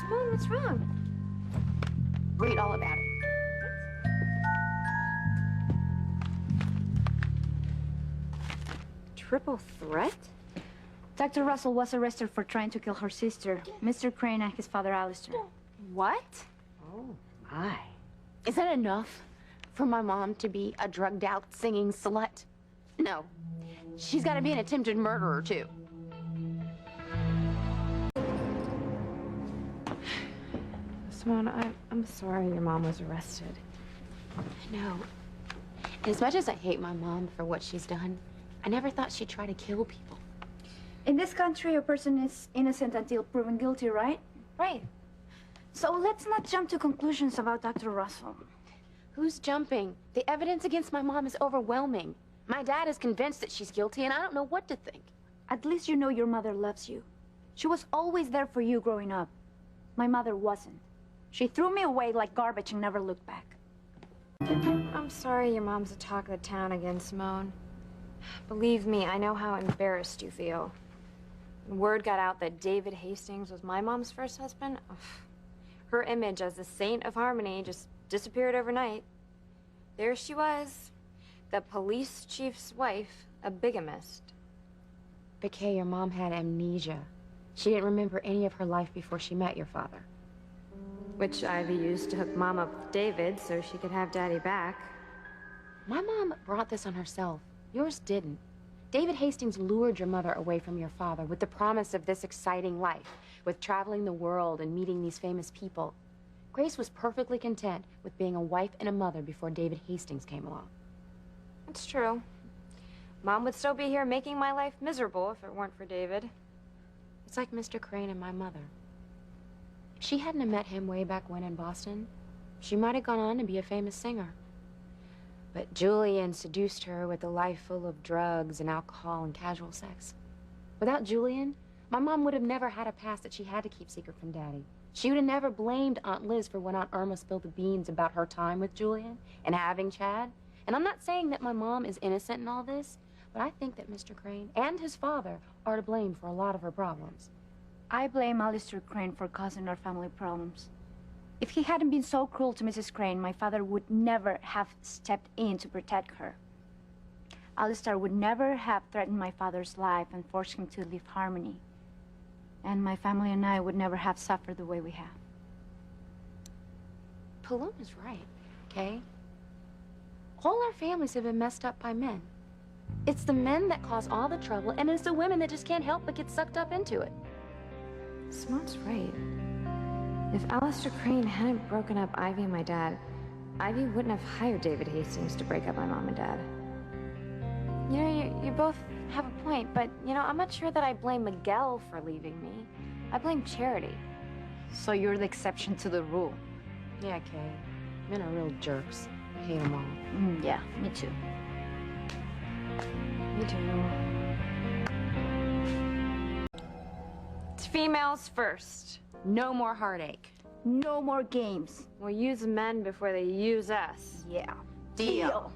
Simone, what's wrong? Read all about it. Triple threat? Dr. Russell was arrested for trying to kill her sister, Mr. Crane, and his father, Alistair. What? Oh, my. Is that enough for my mom to be a drugged-out singing slut? No. She's got to be an attempted murderer, too. Simone, I'm sorry your mom was arrested. No. And as much as I hate my mom for what she's done, I never thought she'd try to kill people. In this country, a person is innocent until proven guilty, right? Right. So let's not jump to conclusions about Dr. Russell. Who's jumping? The evidence against my mom is overwhelming. My dad is convinced that she's guilty, and I don't know what to think. At least you know your mother loves you. She was always there for you growing up. My mother wasn't. She threw me away like garbage and never looked back. I'm sorry your mom's the talk of the town again, Simone. Believe me, I know how embarrassed you feel. When word got out that David Hastings was my mom's first husband, her image as the saint of harmony just disappeared overnight. There she was, the police chief's wife, a bigamist. But Kay, your mom had amnesia. She didn't remember any of her life before she met your father. Which Ivy used to hook Mom up with David so she could have Daddy back. My mom brought this on herself. Yours didn't. David Hastings lured your mother away from your father with the promise of this exciting life, with traveling the world and meeting these famous people. Grace was perfectly content with being a wife and a mother before David Hastings came along. It's true. Mom would still be here making my life miserable if it weren't for David. It's like Mr. Crane and my mother. If she hadn't have met him way back when in Boston, she might have gone on to be a famous singer. But Julian seduced her with a life full of drugs and alcohol and casual sex. Without Julian, my mom would have never had a past that she had to keep secret from Daddy. She would have never blamed Aunt Liz for when Aunt Irma spilled the beans about her time with Julian and having Chad. And I'm not saying that my mom is innocent in all this, but I think that Mr. Crane and his father are to blame for a lot of her problems. I blame Alistair Crane for causing our family problems. If he hadn't been so cruel to Mrs. Crane, my father would never have stepped in to protect her. Alistair would never have threatened my father's life and forced him to leave Harmony. And my family and I would never have suffered the way we have. Paloma's right, okay? All our families have been messed up by men. It's the men that cause all the trouble, and it's the women that just can't help but get sucked up into it. Simone's right. If Alistair Crane hadn't broken up Ivy and my dad, Ivy wouldn't have hired David Hastings to break up my mom and dad. You know, you both have a point, but, you know, I'm not sure that I blame Miguel for leaving me. I blame Charity. So you're the exception to the rule. Yeah, Kay. Men are real jerks. I hate them all. Yeah, me too. Me too. It's females first. No more heartache. No more games. We'll use men before they use us. Yeah. Deal.